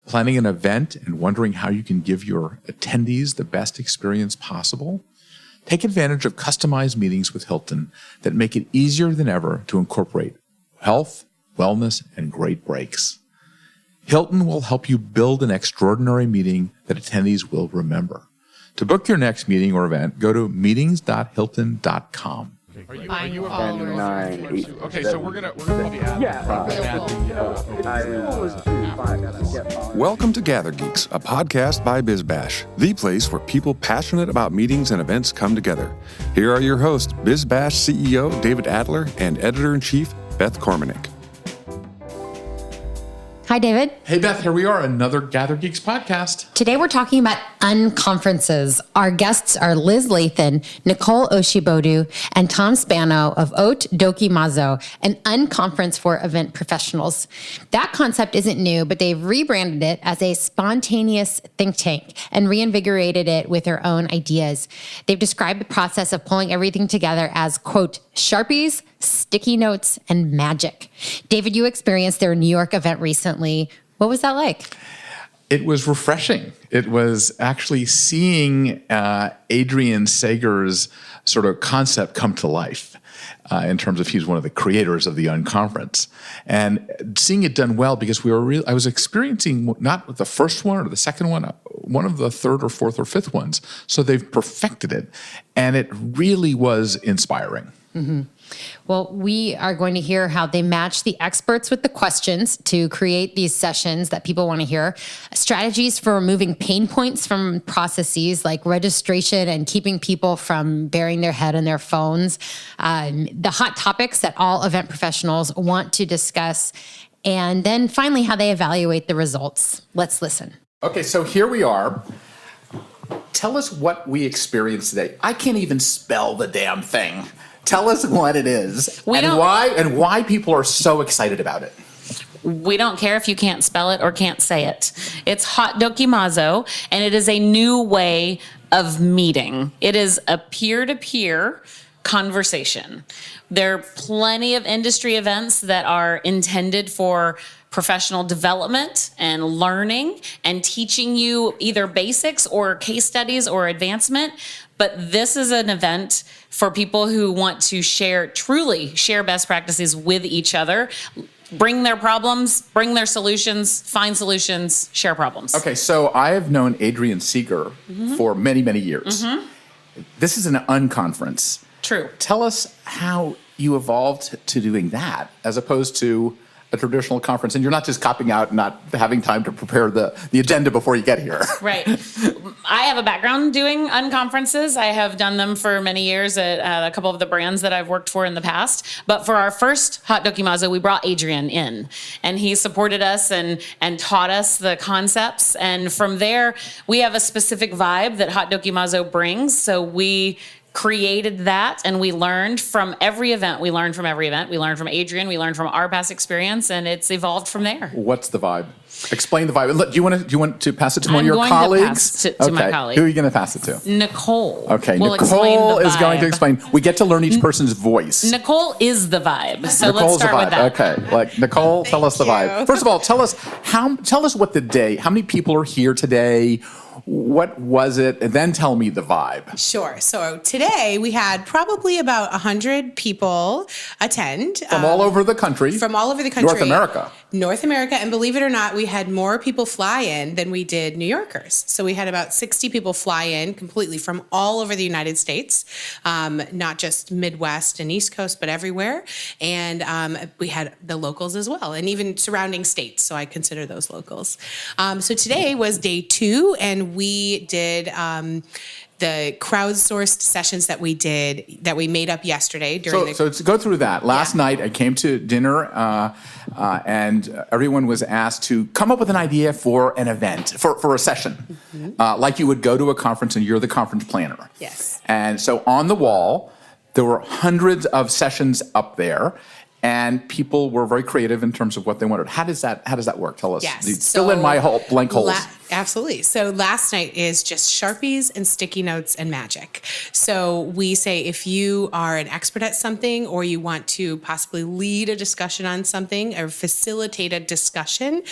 Planning an event and wondering how you can give your attendees the best experience possible? Take advantage of customized meetings with Hilton that make it easier than ever to incorporate health, wellness, and great breaks. Hilton will help you build an extraordinary meeting that attendees will remember. To book your next meeting or event, go to meetings.hilton.com. Are you followers? Okay, so we're gonna probably add. Welcome to Gather Geeks, a podcast by BizBash, the place where people passionate about meetings and events come together. Here are your hosts, BizBash CEO David Adler and Editor-in-Chief Beth Cormanick. Hi, David. Hey, Beth, here we are, another Gather Geeks podcast. Today we're talking about unconferences. Our guests are Liz Lathan, Nicole Oshibodu, and Tom Spano of Hot DoCoMo, an unconference for event professionals. That concept isn't new, but they've rebranded it as a spontaneous think tank and reinvigorated it with their own ideas. They've described the process of pulling everything together as, quote, Sharpies, sticky notes, and magic. David, you experienced their New York event recently. What was that like? It was refreshing. It was actually seeing Adrian Sager's sort of concept come to life in terms of he's one of the creators of the Unconference. And seeing it done well because I was experiencing not the first one or the second one of the third or fourth or fifth ones. So they've perfected it. And it really was inspiring. Mm-hmm. Well, we are going to hear how they match the experts with the questions to create these sessions that people want to hear, strategies for removing pain points from processes like registration and keeping people from burying their head in their phones, the hot topics that all event professionals want to discuss, and then finally how they evaluate the results. Let's listen. Okay, so here we are. Tell us what we experienced today. I can't even spell the damn thing. Tell us what it is and why people are so excited about it. We don't care if you can't spell it or can't say it. It's Hot DoCoMo, and it is a new way of meeting. It is a peer-to-peer conversation. There are plenty of industry events that are intended for professional development and learning and teaching you either basics or case studies or advancement. But this is an event for people who want to truly share best practices with each other, bring their problems, bring their solutions, find solutions, share problems. Okay, so I have known Adrian Seeger for many, many years. Mm-hmm. This is an unconference. True. Tell us how you evolved to doing that as opposed to a traditional conference, and you're not just copping out, not having time to prepare the agenda before you get here. Right. I have a background doing unconferences. I have done them for many years at a couple of the brands that I've worked for in the past. But for our first Hot DoCoMo, we brought Adrian in, and he supported us and taught us the concepts. And from there, we have a specific vibe that Hot DoCoMo brings. So we created that, and we learned from every event. We learned from Adrian. We learned from our past experience, and it's evolved from there. What's the vibe? Explain the vibe. Do you want to pass it to one of your colleagues? I'm going to pass it to my colleague. Who are you going to pass it to? Nicole. Okay, Nicole is going to explain. We get to learn each person's voice. Nicole is the vibe. So Nicole's let's start with that. Okay, Nicole, tell us the vibe. First of all, tell us what the day. How many people are here today? What was it? And then tell me the vibe. Sure. So today we had probably about 100 people attend. From all over the country. North America. And believe it or not, we had more people fly in than we did New Yorkers. So we had about 60 people fly in completely from all over the United States, not just Midwest and East Coast, but everywhere. And we had the locals as well, and even surrounding states. So I consider those locals. So today was day 2, and we did the crowdsourced sessions that we made up yesterday So to go through that, last night I came to dinner and everyone was asked to come up with an idea for an event, for a session, like you would go to a conference and you're the conference planner. Yes. And so on the wall, there were hundreds of sessions up there. And people were very creative in terms of what they wanted. How does that work? Tell us. Yes. Fill in my blank holes. Absolutely. So last night is just Sharpies and sticky notes and magic. So we say if you are an expert at something or you want to possibly lead a discussion on something or facilitate a discussion,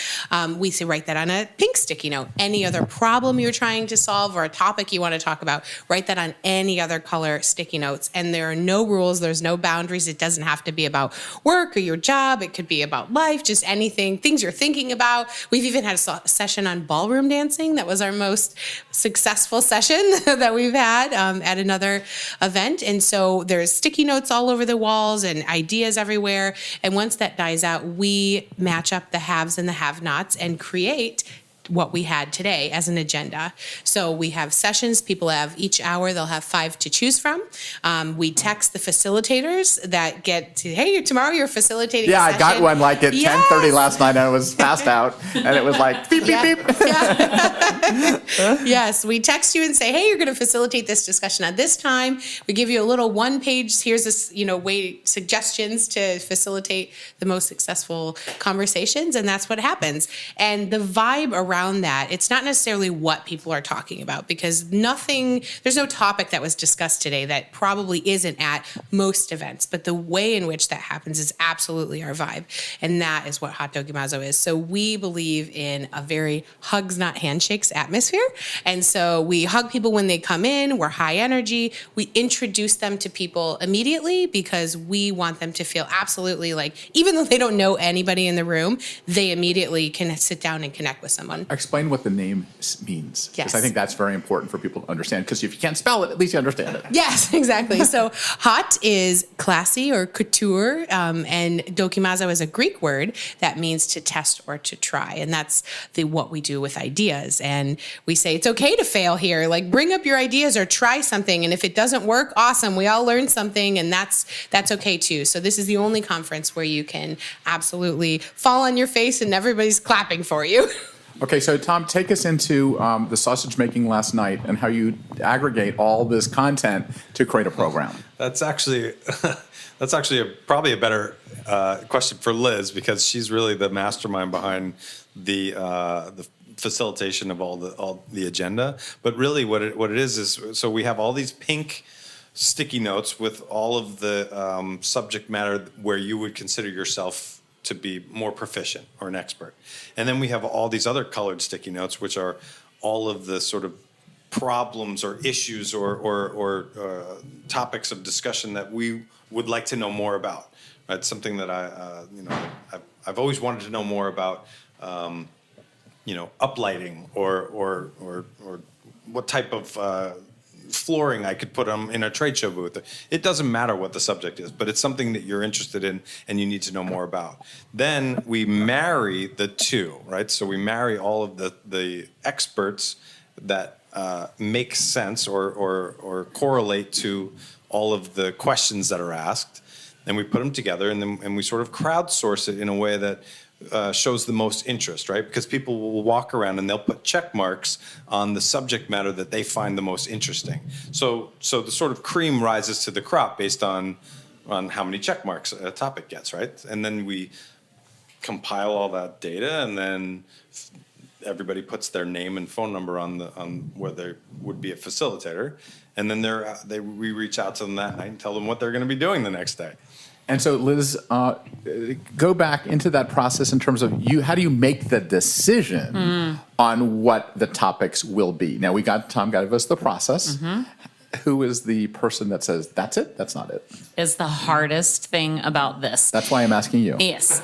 we say write that on a pink sticky note. Any other problem you're trying to solve or a topic you want to talk about, write that on any other color sticky notes. And there are no rules. There's no boundaries. It doesn't have to be about work or your job. It could be about life, just anything, things you're thinking about. We've even had a session on ballroom dancing. That was our most successful session that we've had at another event. And so there's sticky notes all over the walls and ideas everywhere. And once that dies out, we match up the haves and the have-nots and create what we had today as an agenda. So we have sessions. People have each hour, they'll have 5 to choose from. We text the facilitators that get to, hey, tomorrow you're facilitating a session. I got one like at 10:30 last night and I was passed out and it was like beep, beep, beep. Yes, we text you and say, hey, you're going to facilitate this discussion at this time. We give you a little 1-page, here's this, way, suggestions to facilitate the most successful conversations. And that's what happens. And the vibe around that, it's not necessarily what people are talking about because there's no topic that was discussed today that probably isn't at most events, but the way in which that happens is absolutely our vibe. And that is what Hot DoCoMo is. So we believe in a very hugs, not handshakes atmosphere. And so we hug people when they come in, we're high energy. We introduce them to people immediately because we want them to feel absolutely like, even though they don't know anybody in the room, they immediately can sit down and connect with someone. Explain what the name means. Yes. Because I think that's very important for people to understand. Because if you can't spell it, at least you understand it. Yes, exactly. So hot is classy or couture, and dokimazo is a Greek word that means to test or to try. And that's what we do with ideas. And we say it's okay to fail here. Like bring up your ideas or try something. And if it doesn't work, awesome. We all learned something and that's okay too. So this is the only conference where you can absolutely fall on your face and everybody's clapping for you. Okay, so Tom, take us into the sausage making last night and how you aggregate all this content to create a program. That's actually probably a better question for Liz because she's really the mastermind behind the facilitation of all the agenda. But really, what it is so we have all these pink sticky notes with all of the subject matter where you would consider yourself to be more proficient or an expert. And then we have all these other colored sticky notes, which are all of the sort of problems or issues or topics of discussion that we would like to know more about. Right? Something that I've always wanted to know more about, uplighting or what type of flooring I could put in a trade show booth. It doesn't matter what the subject is, but it's something that you're interested in and you need to know more about. Then we marry the two, right? So we marry all of the experts that make sense or correlate to all of the questions that are asked, and we put them together and we sort of crowdsource it in a way that shows the most interest, right? Because people will walk around and they'll put check marks on the subject matter that they find the most interesting. So the sort of cream rises to the crop based on how many check marks a topic gets, right? And then we compile all that data, and then everybody puts their name and phone number on where there would be a facilitator, and then we reach out to them that night and tell them what they're going to be doing the next day. And so, Liz, go back into that process in terms of how do you make the decision on what the topics will be? Now, Tom gave us the process. Mm-hmm. Who is the person that says, that's it, that's not it? Is the hardest thing about this. That's why I'm asking you. Yes.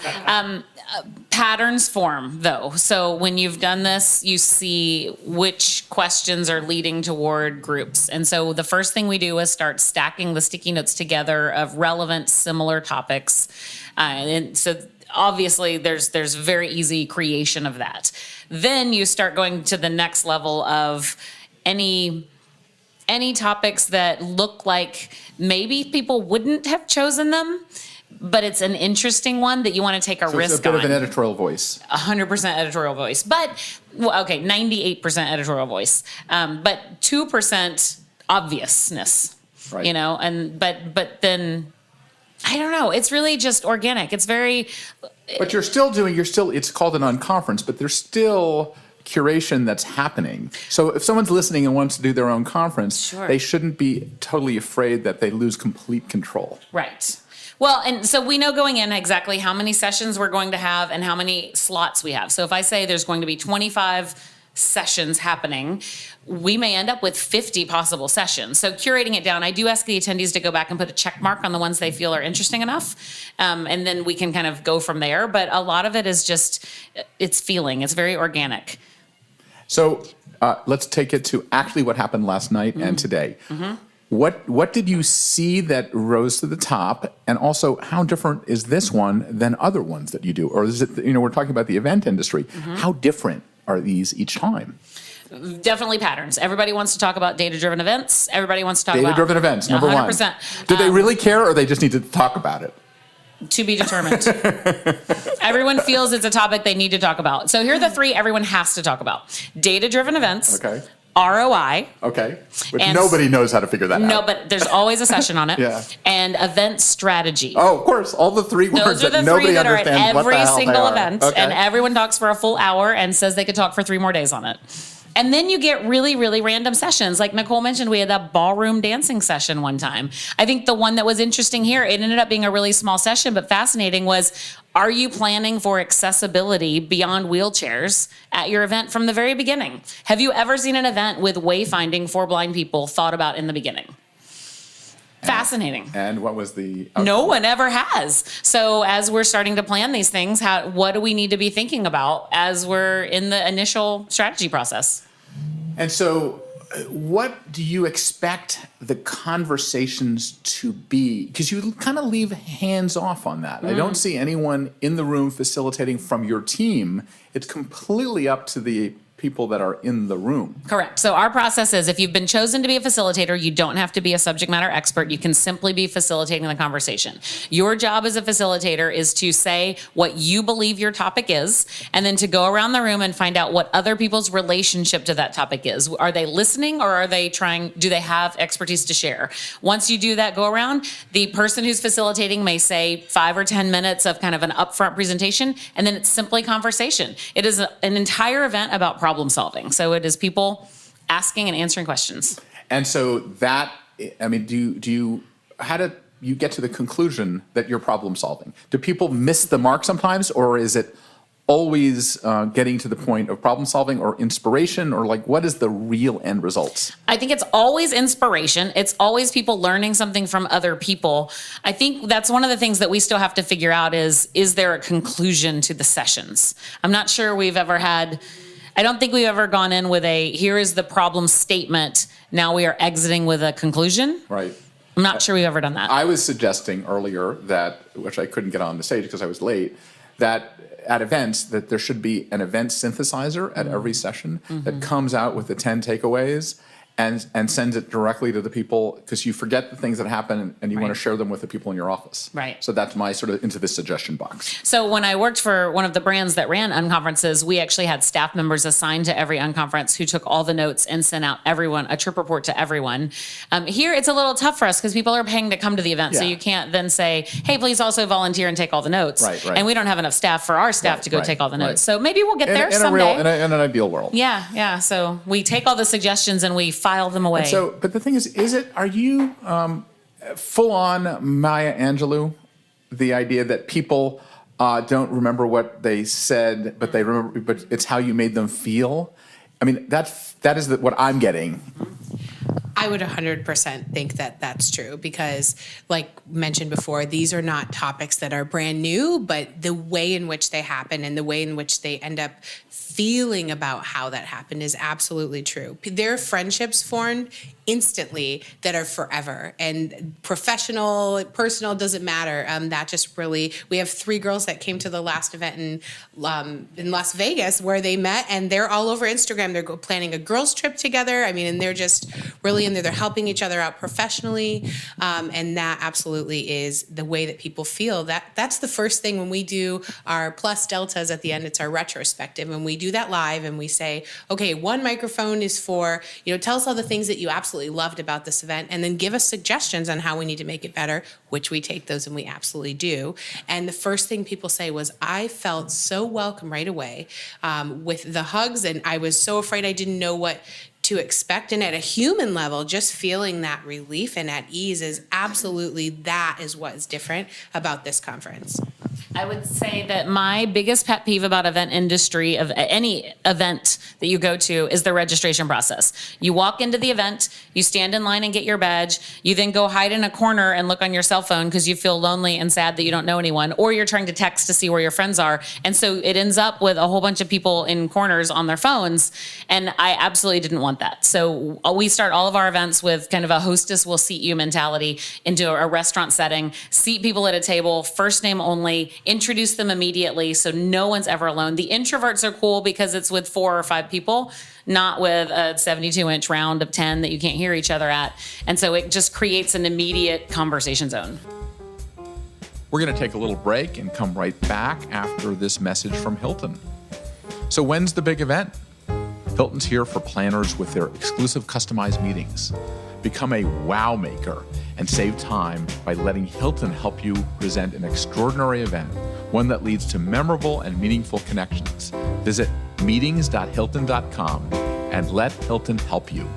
Patterns form, though. So when you've done this, you see which questions are leading toward groups. And so the first thing we do is start stacking the sticky notes together of relevant, similar topics. And so obviously there's very easy creation of that. Then you start going to the next level of any topics that look like maybe people wouldn't have chosen them, but it's an interesting one that you want to take a risk on. It's a bit of an editorial voice. 100% editorial voice. But, 98% editorial voice. But 2% obviousness, right. But then, I don't know, it's really just organic. It's very... But it's called an unconference, but there's still curation that's happening. So if someone's listening and wants to do their own conference, Sure. they shouldn't be totally afraid that they lose complete control. Right. Well, and so we know going in exactly how many sessions we're going to have and how many slots we have. So if I say there's going to be 25 sessions happening, we may end up with 50 possible sessions. So curating it down, I do ask the attendees to go back and put a check mark on the ones they feel are interesting enough. And then we can kind of go from there. But a lot of it is just, it's feeling. It's very organic. So let's take it to actually what happened last night and today. What did you see that rose to the top? And also, how different is this one than other ones that you do? Or is it, we're talking about the event industry. How different are these each time? Definitely patterns. Everybody wants to talk about data-driven events. Everybody wants to talk about Data-driven events, number 100%. one. Do they really care, or they just need to talk about it? To be determined. Everyone feels it's a topic they need to talk about. So here are the three everyone has to talk about. Data-driven events. Okay. ROI. Okay. Which And nobody knows how to figure that out. No, but there's always a session on it. Yeah. And event strategy. Oh, of course. All the three words Those are the that three nobody that are at understands what the every hell they single are. event. Okay. And everyone talks for a full hour and says they could talk for 3 more days on it. And then you get really, really random sessions. Like Nicole mentioned, we had that ballroom dancing session one time. I think the one that was interesting here, it ended up being a really small session, but fascinating, was, are you planning for accessibility beyond wheelchairs at your event from the very beginning? Have you ever seen an event with wayfinding for blind people thought about in the beginning? Fascinating. And what was the outcome? No one ever has. So as we're starting to plan these things, what do we need to be thinking about as we're in the initial strategy process? And so what do you expect the conversations to be? Because you kind of leave hands off on that. I don't see anyone in the room facilitating from your team. It's completely up to the people that are in the room. Correct. So our process is, if you've been chosen to be a facilitator, you don't have to be a subject matter expert. You can simply be facilitating the conversation. Your job as a facilitator is to say what you believe your topic is, and then to go around the room and find out what other people's relationship to that topic is. Are they listening, or are they do they have expertise to share? Once you do that go around, the person who's facilitating may say 5 or 10 minutes of kind of an upfront presentation, and then it's simply conversation. It is an entire event about problem solving. So it is people asking and answering questions. And so that, I mean, how do you get to the conclusion that you're problem solving? Do people miss the mark sometimes, or is it always getting to the point of problem solving or inspiration, or like, what is the real end results? I think it's always inspiration. It's always people learning something from other people. I think that's one of the things that we still have to figure out is there a conclusion to the sessions? I'm not sure we've ever had, I don't think we've ever gone in with here is the problem statement, now we are exiting with a conclusion. Right. I'm not sure we've ever done that. I was suggesting earlier that, which I couldn't get on the stage because I was late, that at events that there should be an event synthesizer at every session that comes out with the 10 takeaways and sends it directly to the people, because you forget the things that happen and you want to share them with the people in your office. Right. So that's my sort of into this suggestion box. So when I worked for one of the brands that ran unconferences, we actually had staff members assigned to every unconference who took all the notes and sent out everyone a trip report to everyone. Here it's a little tough for us because people are paying to come to the event. So Yeah. you can't then say, hey, please also volunteer and take all the notes. Right. And we don't have enough staff for our staff to go right, take all the right. notes. So maybe we'll get there in someday. in an ideal world. Yeah. So we take all the suggestions and we file them away. So, but the thing is are you full on Maya Angelou? The idea that people don't remember what they said, but they remember, but it's how you made them feel. I mean, that is what I'm getting. I would 100% think that that's true because, like mentioned before, these are not topics that are brand new, but the way in which they happen and the way in which they end up feeling about how that happened is absolutely true. There are friendships formed instantly that are forever, and professional, personal, doesn't matter. That just really, we have 3 girls that came to the last event in Las Vegas where they met, and they're all over Instagram. They're planning a girls trip together. I mean, and they're just really in in there. They're helping each other out professionally. And that absolutely is the way that people feel. That's the first thing when we do our plus deltas at the end. It's our retrospective. And we do that live and we say, okay, one microphone is for, tell us all the things that you absolutely loved about this event, and then give us suggestions on how we need to make it better, which we take those and we absolutely do. And the first thing people say was, I felt so welcome right away with the hugs, and I was so afraid I didn't know what to expect. And at a human level, just feeling that relief and at ease that is what is different about this conference. I would say that my biggest pet peeve about event industry, of any event that you go to, is the registration process. You walk into the event, you stand in line and get your badge, you then go hide in a corner and look on your cell phone because you feel lonely and sad that you don't know anyone, or you're trying to text to see where your friends are. And so it ends up with a whole bunch of people in corners on their phones, and I absolutely didn't want that. So we start all of our events with kind of a hostess will seat you mentality into a restaurant setting, seat people at a table, first name only, introduce them immediately so no one's ever alone. The introverts are cool because it's with 4 or 5 people, not with a 72-inch round of 10 that you can't hear each other at. And so it just creates an immediate conversation zone. We're going to take a little break and come right back after this message from Hilton. So when's the big event? Hilton's here for planners with their exclusive customized meetings. Become a wow maker and save time by letting Hilton help you present an extraordinary event, one that leads to memorable and meaningful connections. Visit meetings.hilton.com and let Hilton help you.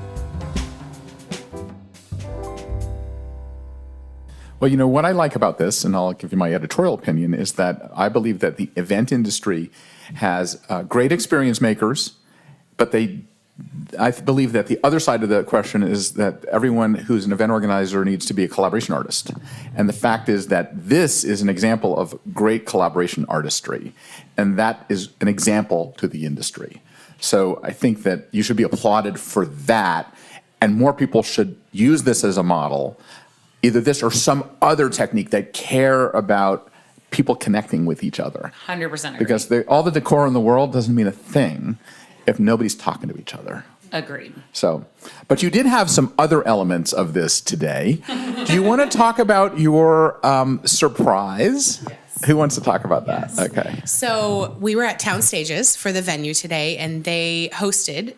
Well, what I like about this, and I'll give you my editorial opinion, is that I believe that the event industry has great experience makers, but I believe that the other side of the question is that everyone who's an event organizer needs to be a collaboration artist. And the fact is that this is an example of great collaboration artistry. And that is an example to the industry. So I think that you should be applauded for that. And more people should use this as a model, either this or some other technique that care about people connecting with each other. 100% agree. Because all the decor in the world doesn't mean a thing if nobody's talking to each other. Agreed. So, but you did have some other elements of this today. Do you want to talk about your surprise? Yes. Who wants to talk about that? Yes. Okay. So we were at Town Stages for the venue today, and they hosted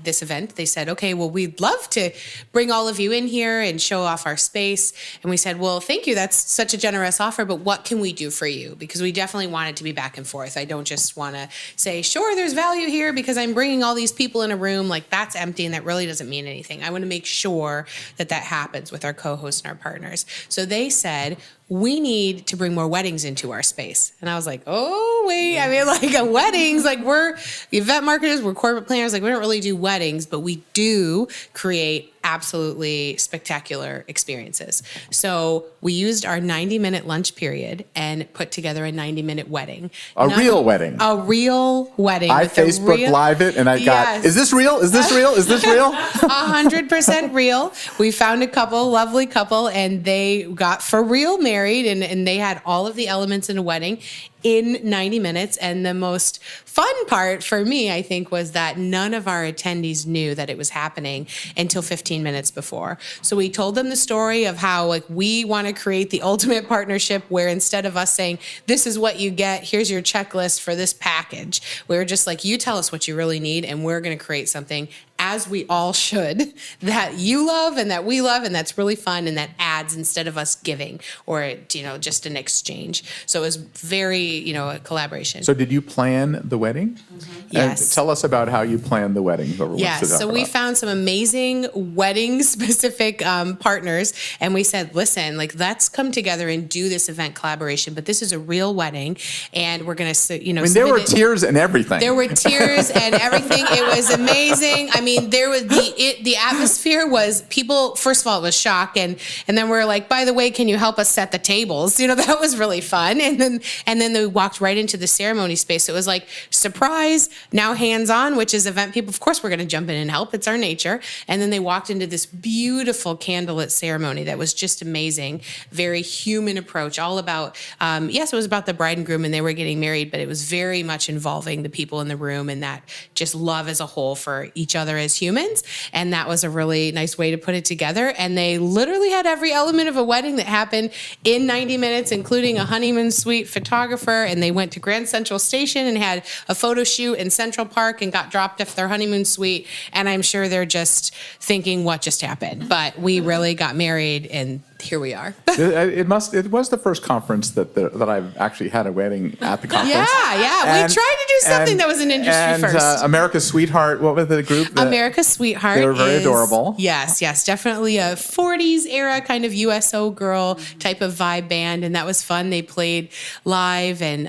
this event. They said, okay, well, we'd love to bring all of you in here and show off our space. And we said, well, thank you. That's such a generous offer, but what can we do for you? Because we definitely want it to be back and forth. I don't just want to say, sure, there's value here because I'm bringing all these people in a room. Like, that's empty, and that really doesn't mean anything. I want to make sure that happens with our co-hosts and our partners. So they said, we need to bring more weddings into our space. And I was like, oh, wait, I mean, like weddings, like we're event marketers, we're corporate planners, like we don't really do weddings, but we do create absolutely spectacular experiences. So we used our 90-minute lunch period and put together a 90-minute wedding. A real wedding. I Facebook Live it and I got, is this real? Is this real? Is this real? 100% real. We found a lovely couple, and they got for real married, and they had all of the elements in a wedding in 90 minutes. And the most fun part for me, I think, was that none of our attendees knew that it was happening until 15 minutes before. So we told them the story of how we want to create the ultimate partnership where instead of us saying, this is what you get, here's your checklist for this package, we're just like, you tell us what you really need, and we're going to create something, as we all should, that you love and that we love, and that's really fun, and that adds instead of us giving or just an exchange. So it was very a collaboration. So did you plan the wedding? Mm-hmm. Yes. And tell us about how you planned the wedding. Yes. So we found some amazing wedding specific partners, and we said, listen, let's come together and do this event collaboration, but this is a real wedding, and we're going to, there were tears and everything. There were tears and everything. It was amazing. I mean, there was the atmosphere was people, first of all, it was shock. And then we're like, by the way, can you help us set the tables? That was really fun. And then they walked right into the ceremony space. So it was like, surprise, now hands-on, which is event people. Of course, we're going to jump in and help. It's our nature. And then they walked into this beautiful candlelit ceremony that was just amazing. Very human approach, all about, yes, it was about the bride and groom and they were getting married, but it was very much involving the people in the room and that just love as a whole for each other together as humans. And that was a really nice way to put it together. And they literally had every element of a wedding that happened in 90 minutes, including a honeymoon suite photographer. And they went to Grand Central Station and had a photo shoot in Central Park and got dropped off their honeymoon suite. And I'm sure they're just thinking, what just happened? But we really got married, and here we are. It was the first conference that I've actually had a wedding at the conference. Yeah. We tried to do something that was an industry first. America's Sweetheart, what was the group? America's Sweetheart. They were very adorable. Yes. Definitely a 40s era kind of USO girl type of vibe band. And that was fun. They played live, and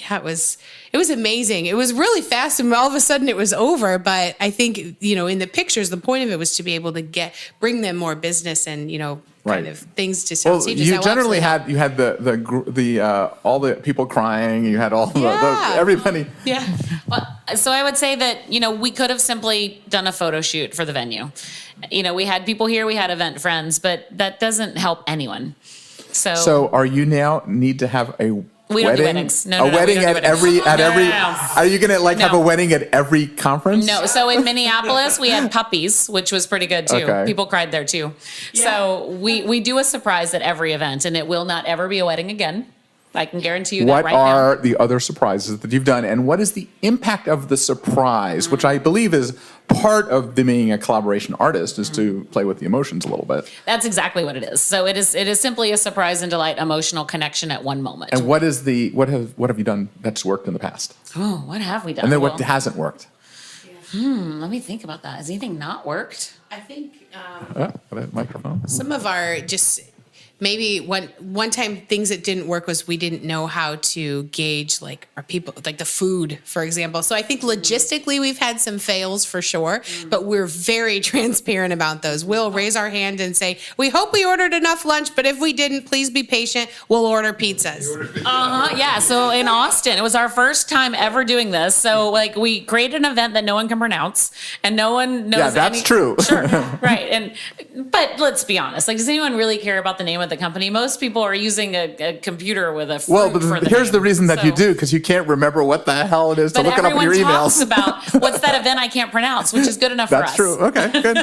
it was amazing. It was really fast, and all of a sudden it was over. But I think, in the pictures, the point of it was to be able to bring them more business and, kind of things to sell. Well, you generally had the all the people crying. You had all the everybody. Yeah. Well, so I would say that we could have simply done a photo shoot for the venue. We had people here, we had event friends, but that doesn't help anyone. So are you now need to have a we don't do weddings. No, a wedding at every. Are you going to have a wedding at every conference? No. So in Minneapolis, we had puppies, which was pretty good too. Okay. People cried there too. Yeah. So we do a surprise at every event, and it will not ever be a wedding again. I can guarantee you that right now. What are the other surprises that you've done, and what is the impact of the surprise, which I believe is part of being a collaboration artist, is to play with the emotions a little bit. That's exactly what it is. So it is simply a surprise and delight, emotional connection at one moment. And what have you done that's worked in the past? Oh, what have we done? And then what hasn't worked? Let me think about that. Has anything not worked? I think That microphone. some of our just maybe one time things that didn't work was we didn't know how to gauge our people, the food, for example. So I think logistically we've had some fails for sure, but we're very transparent about those. We'll raise our hand and say, we hope we ordered enough lunch, but if we didn't, please be patient. We'll order pizzas. Yeah. So in Austin, it was our first time ever doing this. So we created an event that no one can pronounce and no one knows. Yeah, that's true. Sure. Right. But let's be honest. Does anyone really care about the name of the company? Most people are using a computer with a fruit for the here's name. the reason that you do, because you can't remember what the hell it is to look it up in your emails. But everyone talks about what's that event I can't pronounce, which is good enough for us. That's true. Okay, good.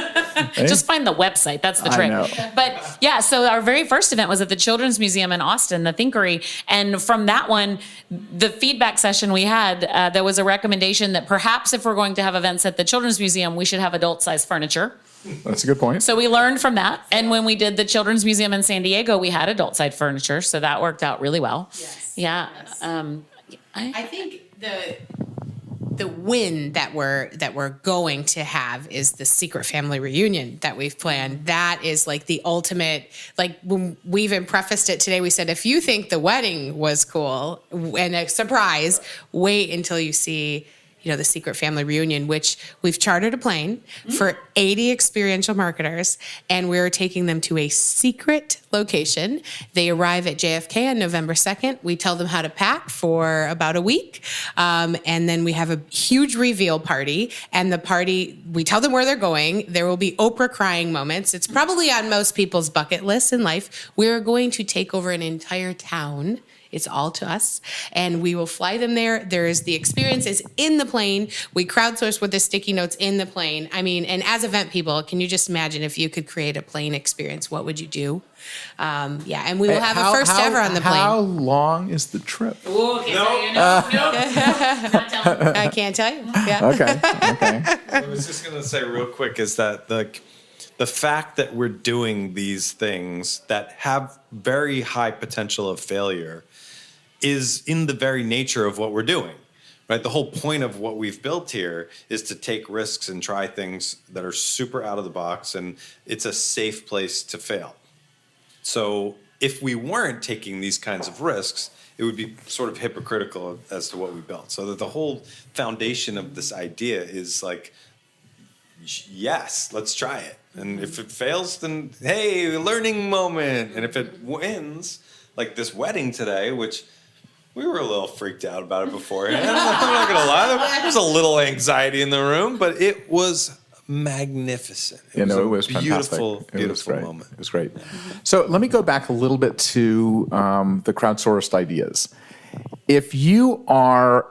Just find the website. That's the trick. I know. But yeah, so our very first event was at the Children's Museum in Austin, the Thinkery. And from that one, the feedback session we had, there was a recommendation that perhaps if we're going to have events at the Children's Museum, we should have adult-sized furniture. That's a good point. So we learned from that. And when we did the Children's Museum in San Diego, we had adult-side furniture. So that worked out really well. Yes. Yeah. Yes. I think the win that we're going to have is the secret family reunion that we've planned. That is the ultimate, when we even prefaced it today, we said, if you think the wedding was cool and a surprise, wait until you see the secret family reunion, which we've chartered a plane for 80 experiential marketers, and we're taking them to a secret location. They arrive at JFK on November 2nd. We tell them how to pack for about a week. And then we have a huge reveal party, and the party, we tell them where they're going. There will be Oprah crying moments. It's probably on most people's bucket lists in life. We're going to take over an entire town. It's all to us, and we will fly them there. The experience is in the plane. We crowdsource with the sticky notes in the plane. I mean, and as event people, can you just imagine if you could create a plane experience? What would you do? And we will have a first ever on the plane. How long is the trip? Ooh, I can't tell you. Yeah. Okay. I was just going to say real quick is that the fact that we're doing these things that have very high potential of failure is in the very nature of what we're doing, right? The whole point of what we've built here is to take risks and try things that are super out of the box, and it's a safe place to fail. So if we weren't taking these kinds of risks, it would be sort of hypocritical as to what we built. So that the whole foundation of this idea is yes, let's try it. And if it fails, then hey, learning moment. And if it wins, like this wedding today, which we were a little freaked out about it beforehand. I'm not gonna lie, there was a little anxiety in the room, but it was magnificent. It was beautiful, fantastic. Beautiful moment. It was great. So let me go back a little bit to the crowdsourced ideas. If you are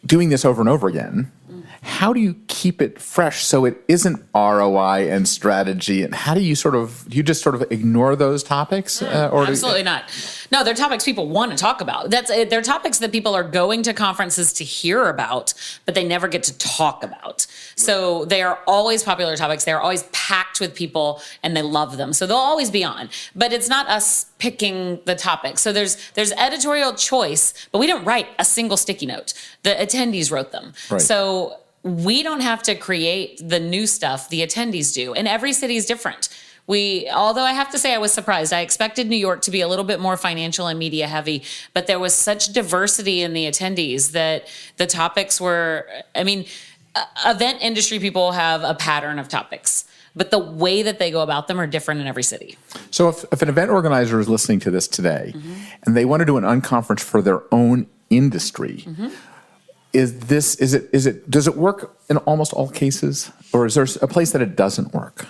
doing this over and over again, how do you keep keep it fresh so it isn't ROI and strategy? And how do you just sort of ignore those topics? Absolutely not. No, they're topics people want to talk about. They're topics that people are going to conferences to hear about, but they never get to talk about. So they are always popular topics. They're always packed with people and they love them. So they'll always be on, but it's not us picking the topic. So there's editorial choice, but we don't write a single sticky note. The attendees wrote them. Right. So we don't have to create the new stuff, the attendees do. And every city is different. Although I have to say I was surprised. I expected New York to be a little bit more financial and media heavy, but there was such diversity in the attendees that the topics were, event industry people have a pattern of topics, but the way that they go about them are different in every city. So if an event organizer is listening to this today and they want to do an unconference for their own industry, does it work in almost all cases, or is there a place that it doesn't work?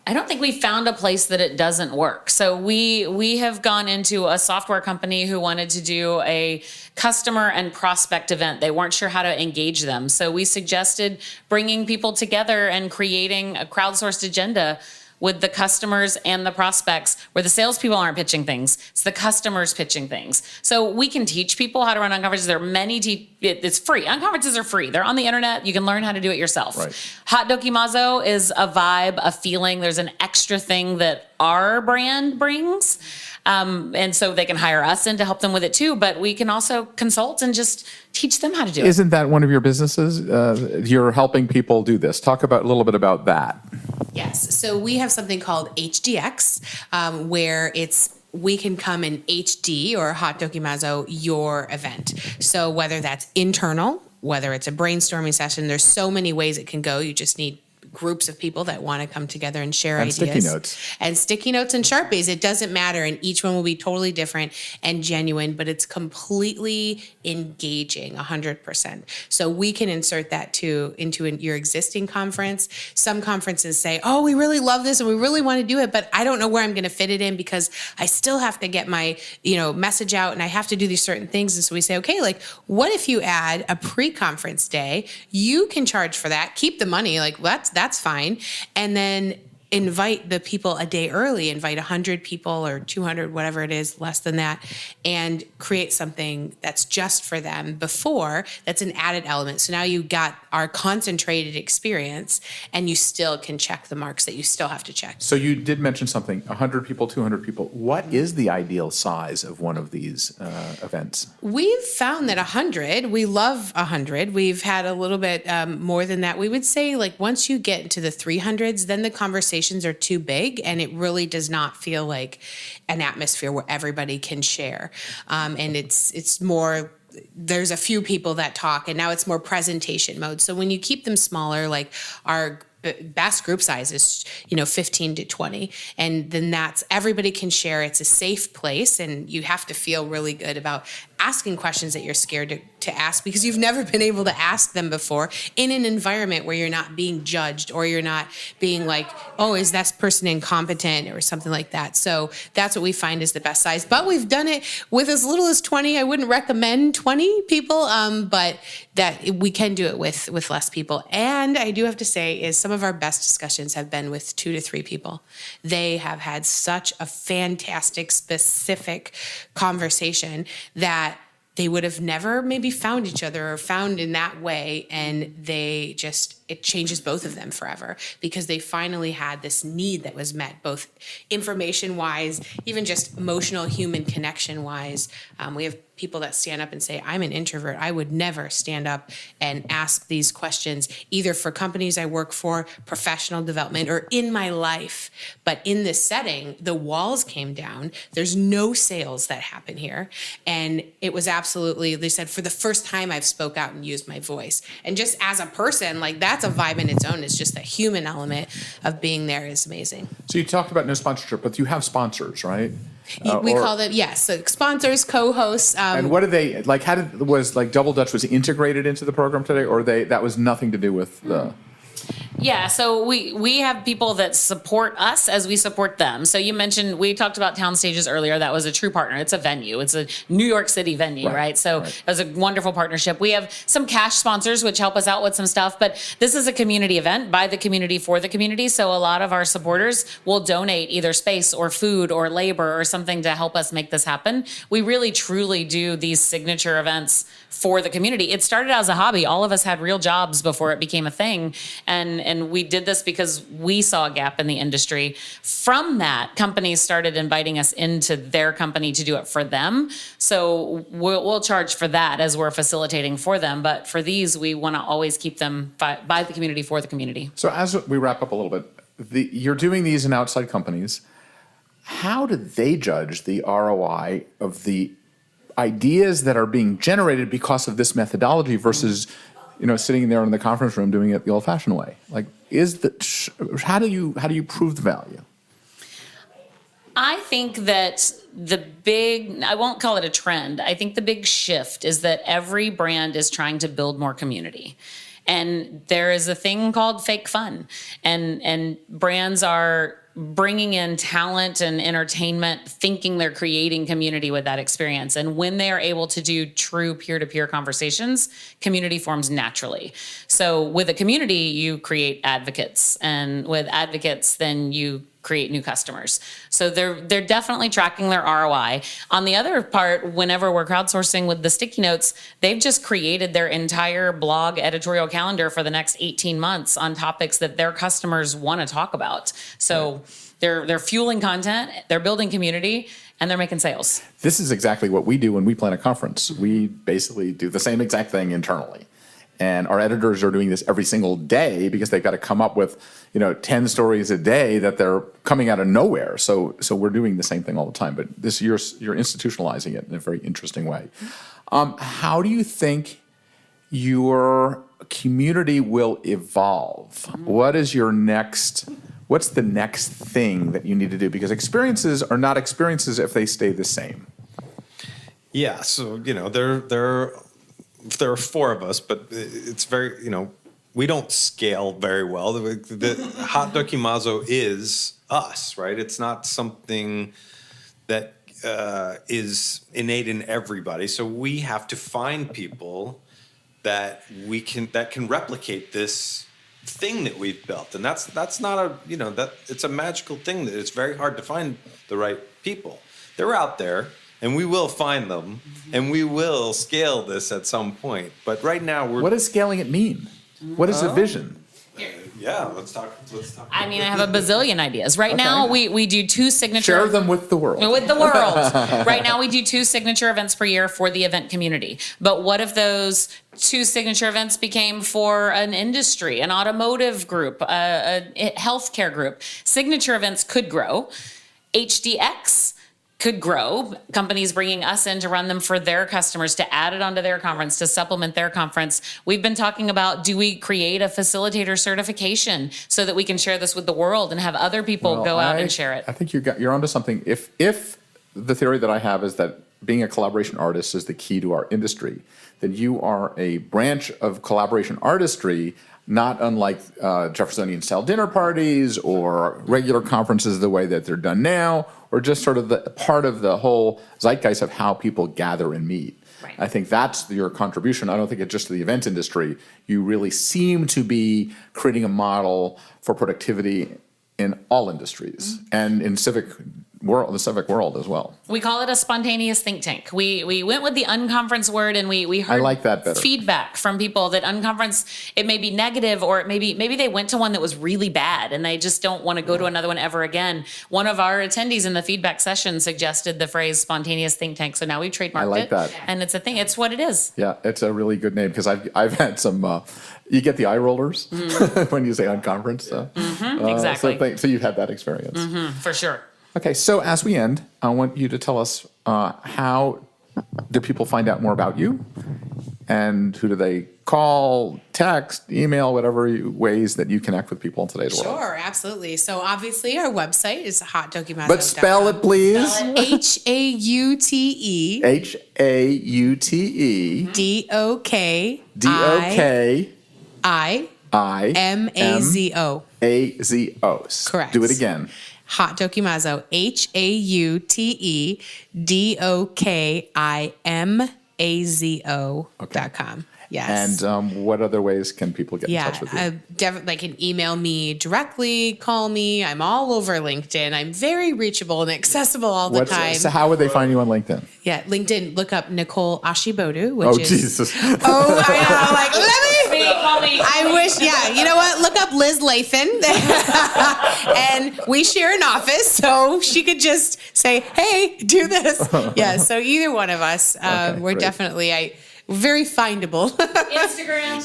I don't think we found a place that it doesn't work. So we have gone into a software company who wanted to do a customer and prospect event. They weren't sure how to engage them. So we suggested bringing people together and creating a crowdsourced agenda with the customers and the prospects, where the salespeople aren't pitching things, it's the customers pitching things. So we can teach people how to run unconferences. There are many, it's free. Unconferences are free. They're on the internet. You can learn how to do it yourself. Right. Hot DoCoMo is a vibe, a feeling. There's an extra thing that our brand brings. And so they can hire us in to help them with it too, but we can also consult and just teach them how to do it. Isn't that one of your businesses? You're helping people do this. Talk a little bit about that. Yes. So we have something called HDX, where we can come and HD or Hot DoCoMo your event. So whether that's internal, whether it's a brainstorming session, there's so many ways it can go. You just need groups of people that want to come together and share ideas. Sticky notes. And sticky notes and Sharpies. It doesn't matter. And each one will be totally different and genuine, but it's completely engaging 100%. So we can insert that into your existing conference. Some conferences say, oh, we really love this and we really want to do it, but I don't know where I'm going to fit it in because I still have to get my, message out and I have to do these certain things. And so we say, okay, what if you add a pre-conference day? You can charge for that. Keep the money. That's fine. And then invite the people a day early, invite 100 people or 200, whatever it is, less than that, and create something that's just for them before, that's an added element. So now you got our concentrated experience and you still can check the marks that you still have to check. So you did mention something, 100 people, 200 people. What is the ideal size of one of these events? We've found that 100, we love 100. We've had a little bit more than that. We would say once you get into the 300s, then the conversations are too big and it really does not feel like an atmosphere where everybody can share. And it's more, there's a few people that talk and now it's more presentation mode. So when you keep them smaller, our best group size is 15 to 20, and then that's everybody can share. It's a safe place and you have to feel really good about asking questions that you're scared to ask because you've never been able to ask them before in an environment where you're not being judged or you're not being oh, is that person incompetent or something like that. So that's what we find is the best size. But we've done it with as little as 20. I wouldn't recommend 20 people, but that we can do it with less people. And I do have to say is some of our best discussions have been with 2 to 3 people. They have had such a fantastic, specific conversation that they would have never maybe found each other or found in that way. And it changes both of them forever because they finally had this need that was met, both information-wise, even just emotional human connection-wise. We have people that stand up and say, I'm an introvert. I would never stand up and ask these questions, either for companies I work for, professional development, or in my life. But in this setting, the walls came down. There's no sales that happen here. And it was absolutely, they said, for the first time I've spoke out and used my voice. And just as a person, that's a vibe in its own. It's just the human element of being there is amazing. So you talked about no sponsorship, but you have sponsors, right? We call them, yes, so sponsors, co-hosts. And what do they, was Double Dutch was integrated into the program today, or that was nothing to do with the... Yeah, so we have people that support us as we support them. So you mentioned, we talked about Town Stages earlier. That was a true partner. It's a venue. It's a New York City venue, right? So it was a wonderful partnership. We have some cash sponsors which help us out with some stuff, but this is a community event by the community for the community. So a lot of our supporters will donate either space or food or labor or something to help us make this happen. We really truly do these signature events for the community. It started as a hobby. All of us had real jobs before it became a thing. And we did this because we saw a gap in the industry. From that, companies started inviting us into their company to do it for them. So we'll charge for that as we're facilitating for them. But for these, we want to always keep them by the community for the community. So as we wrap up a little bit, you're doing these in outside companies. How do they judge the ROI of the ideas that are being generated because of this methodology versus, sitting there in the conference room doing it the old-fashioned way? Like, how do you prove the value? I think that I won't call it a trend. I think the big shift is that every brand is trying to build more community. And there is a thing called fake fun. And brands are bringing in talent and entertainment, thinking they're creating community with that experience. And when they are able to do true peer-to-peer conversations, community forms naturally. So with a community, you create advocates. And with advocates, then you create new customers. So they're definitely tracking their ROI. On the other part, whenever we're crowdsourcing with the sticky notes, they've just created their entire blog editorial calendar for the next 18 months on topics that their customers want to talk about. So they're fueling content, they're building community, and they're making sales. This is exactly what we do when we plan a conference. We basically do the same exact thing internally. And our editors are doing this every single day because they've got to come up with, 10 stories a day that they're coming out of nowhere. So we're doing the same thing all the time. But you're institutionalizing it in a very interesting way. How do you think your community will evolve? What's the next thing that you need to do? Because experiences are not experiences if they stay the same. Yeah. So, there are four of us, but it's very, we don't scale very well. The Hot DoCoMo is us, right? It's not something that is innate in everybody. So we have to find people that can replicate this thing that we've built. And that's not it's a magical thing that it's very hard to find the right people. They're out there. And we will find them, and we will scale this at some point. But right now, what does scaling it mean? What is the vision? Yeah, let's talk. I have a bazillion ideas. Right now, we do 2 signature. Share them with the world. With the world. Right now, we do 2 signature events per year for the event community. But what if those 2 signature events became for an industry, an automotive group, a healthcare group? Signature events could grow. HDX could grow, companies bringing us in to run them for their customers, to add it onto their conference, to supplement their conference. We've been talking about, do we create a Facilitator Certification so that we can share this with the world and have other people go out and share it? I think you're onto something. If the theory that I have is that being a collaboration artist is the key to our industry, then you are a branch of collaboration artistry, not unlike Jeffersonian style dinner parties or regular conferences the way that they're done now, or just sort of the part of the whole zeitgeist of how people gather and meet. Right. I think that's your contribution. I don't think it's just to the event industry. You really seem to be creating a model for productivity in all industries and in the civic world as well. We call it a spontaneous think tank. We went with the unconference word, and we heard I like that better. Feedback from people that unconference, it may be negative, or maybe they went to one that was really bad and they just don't want to go to another one ever again. One of our attendees in the feedback session suggested the phrase spontaneous think tank. So now we've trademarked it. I like that. And it's a thing. It's what it is. Yeah, it's a really good name because I've had some. You get the eye rollers when you say unconference. Exactly. So you've had that experience. For sure. Okay, so as we end, I want you to tell us how do people find out more about you, and who do they call, text, email, whatever ways that you connect with people in today's world. Sure, absolutely. So obviously our website is hotdokimazo.com. But spell it, please. HAUTE. HAUTE. DOKI. DOKI. Mazo. AZO. Correct. Do it again. Hot DoCoMo. HAUTEDOKIMAZO.com. Yes. And what other ways can people get in touch with you? They can email me directly, call me. I'm all over LinkedIn. I'm very reachable and accessible all the time. So how would they find you on LinkedIn? Yeah, LinkedIn. Look up Nicole Oshibodu, which is. Jesus. Oh, I know. Like, let me. I wish. Yeah, you know what? Look up Liz Lathan, and we share an office, so she could just say, "Hey, do this." Yeah. So either one of us, we're great. definitely very findable.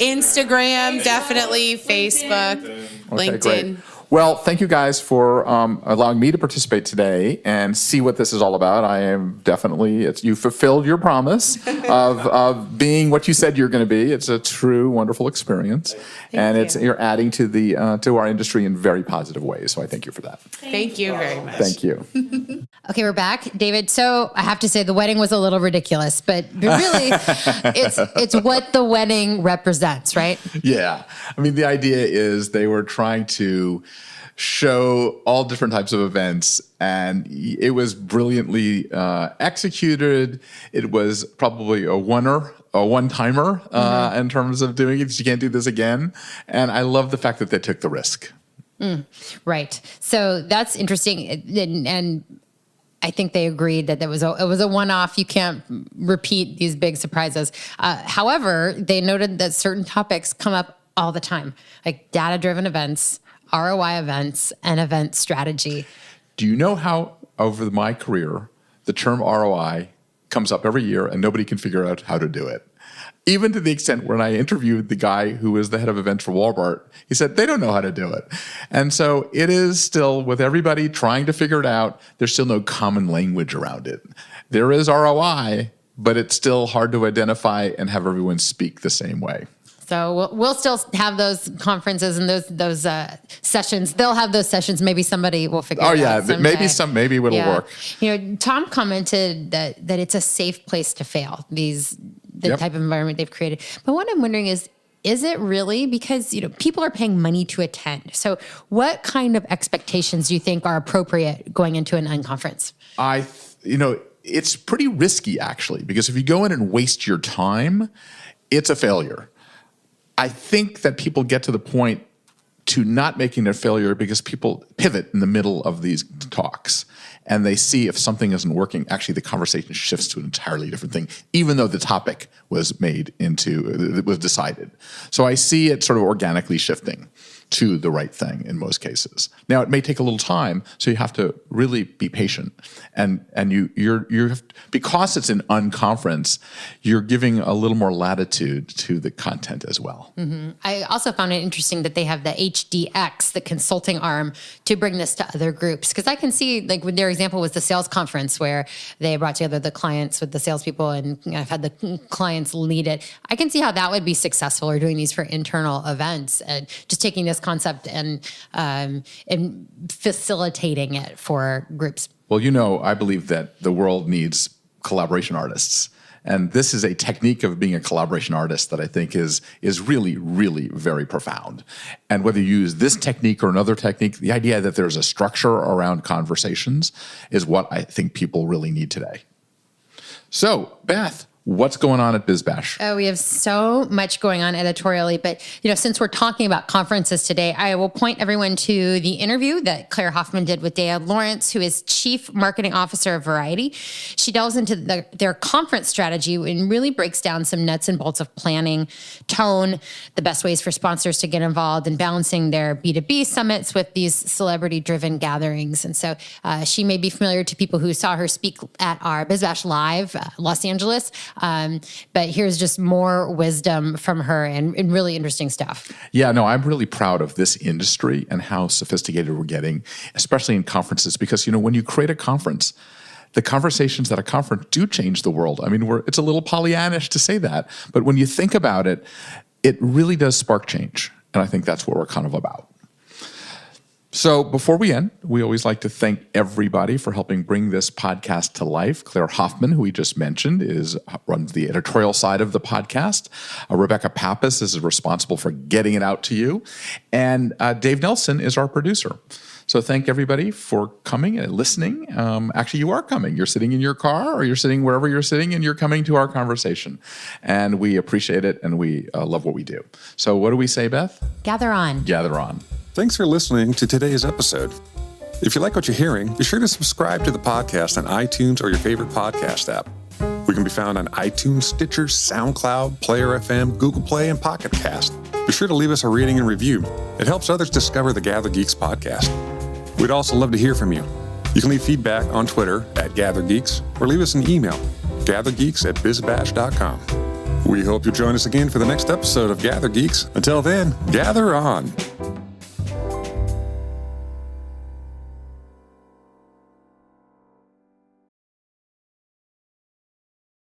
Instagram, definitely. Facebook, LinkedIn. Great. Well, thank you guys for allowing me to participate today and see what this is all about. I am definitely, you fulfilled your promise of being what you said you're going to be. It's a true, wonderful experience. You're adding to to our industry in very positive ways. So I thank you for that. Thank you very much. Thank you. Okay, we're back. David, so I have to say the wedding was a little ridiculous, but really it's what the wedding represents, right? Yeah. I mean, the idea is they were trying to show all different types of events, and it was brilliantly executed. It was probably a one-timer in terms of doing it. You can't do this again. And I love the fact that they took the risk. Right. So that's interesting. And I think they agreed that it was a one-off. You can't repeat these big surprises. However, they noted that certain topics come up all the time, like data-driven events, ROI events, and event strategy. Do you know how, over my career, the term ROI comes up every year and nobody can figure out how to do it? Even to the extent when I interviewed the guy who was the head of events for Walmart, he said they don't know how to do it. And so it is still, with everybody trying to figure it out, there's still no common language around it. There is ROI, but it's still hard to identify and have everyone speak the same way. So we'll still have those conferences and those sessions. They'll have those sessions. Maybe somebody will figure it out someday. Maybe it'll work. You know, Tom commented that it's a safe place to fail, the type of environment they've created. But what I'm wondering is it really? Because, people are paying money to attend. So what kind of expectations do you think are appropriate going into an unconference? It's pretty risky, actually, because if you go in and waste your time, it's a failure. I think that people get to the point to not making it a failure because people pivot in the middle of these talks and they see if something isn't working, actually the conversation shifts to an entirely different thing, even though the topic was decided. So I see it sort of organically shifting to the right thing in most cases. Now it may take a little time, so you have to really be patient, and you're because it's an unconference, you're giving a little more latitude to the content as well. Mm-hmm. I also found it interesting that they have the HDX, the consulting arm, to bring this to other groups, because I can see, like, with their example was the sales conference where they brought together the clients with the salespeople, and I've had the clients lead it. I can see how that would be successful, or doing these for internal events and just taking this concept and facilitating it for groups. Well, I believe that the world needs collaboration artists. And this is a technique of being a collaboration artist that I think is really, really very profound. And whether you use this technique or another technique, the idea that there's a structure around conversations is what I think people really need today. So, Beth, what's going on at BizBash? Oh, we have so much going on editorially, but since we're talking about conferences today, I will point everyone to the interview that Claire Hoffman did with Dea Lawrence, who is Chief Marketing Officer of Variety. She delves into their conference strategy and really breaks down some nuts and bolts of planning, tone, the best ways for sponsors to get involved, and balancing their B2B summits with these celebrity-driven gatherings. And so she may be familiar to people who saw her speak at our BizBash Live, Los Angeles. But here's just more wisdom from her and really interesting stuff. Yeah, no, I'm really proud of this industry and how sophisticated we're getting, especially in conferences, because, when you create a conference, the conversations at a conference do change the world. I mean, it's a little Pollyannish to say that, but when you think about it, it really does spark change. And I think that's what we're kind of about. So before we end, we always like to thank everybody for helping bring this podcast to life. Claire Hoffman, who we just mentioned, runs the editorial side of the podcast. Rebecca Pappas is responsible for getting it out to you. And Dave Nelson is our producer. So thank everybody for coming and listening. Actually, you are coming. You're sitting in your car or you're sitting wherever you're sitting and you're coming to our conversation. And we appreciate it and we love what we do. So what do we say, Beth? Gather on. Gather on. Thanks for listening to today's episode. If you like what you're hearing, be sure to subscribe to the podcast on iTunes or your favorite podcast app. We can be found on iTunes, Stitcher, SoundCloud, Player FM, Google Play, and Pocket Cast. Be sure to leave us a rating and review. It helps others discover the Gather Geeks podcast. We'd also love to hear from you. You can leave feedback on Twitter @GatherGeeks or leave us an email, gathergeeks@bizbash.com. We hope you'll join us again for the next episode of Gather Geeks. Until then, gather on.